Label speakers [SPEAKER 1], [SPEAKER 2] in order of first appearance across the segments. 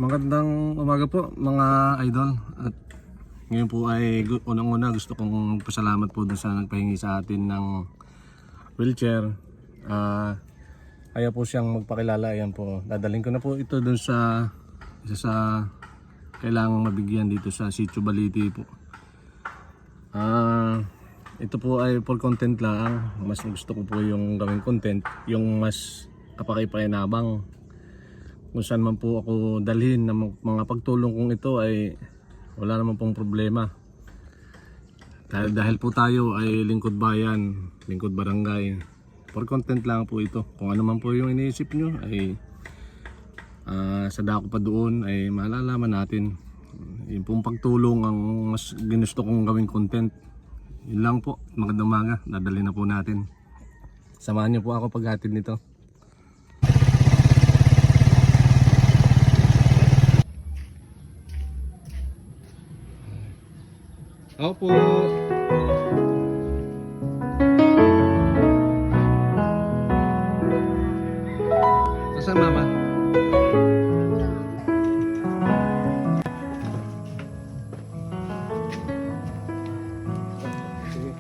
[SPEAKER 1] Magandang umaga po mga idol. At ngayon po ay unang-una gusto kong pasalamat po dun sa nagpahingi sa atin ng wheelchair. Ayaw po siyang magpakilala. Ayan po, dadalhin ko na po ito dun sa isa sa kailangang mabigyan dito sa Sitio Baliti po. Ito po ay for content lang. Mas gusto ko po yung gawing content, yung mas kapaki-pakinabang. Kung saan man po ako dalhin ng mga pagtulong kong ito ay wala naman pong problema. Dahil po tayo ay lingkod bayan, lingkod barangay. For content lang po ito. Kung ano man po yung iniisip nyo ay sa dako pa doon ay malalaman natin. Yung pong pagtulong ang mas ginusto kong gawing content. Yun lang po. Magandang umaga. Dadalhin na po natin. Samahan nyo po ako paghatid nito. Opo. Nasaan mama? Sige.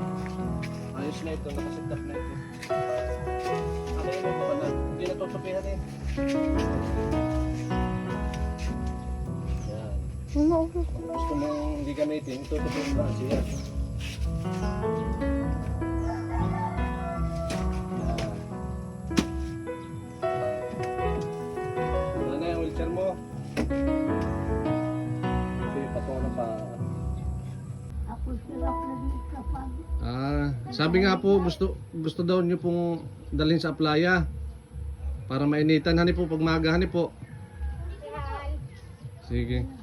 [SPEAKER 1] Ayos na ito, nakasetap na ito. Ano yun mo ba na? Hindi na tutupihan eh. Gusto mo hindi gamitin, tutupihan ba? Sige. Ano na yung wheelchair mo? Sige, patungan pa. Sabi nga po gusto daw niyo pong dalhin sa playa para mainitan hani po pag maaga hani po. Sige.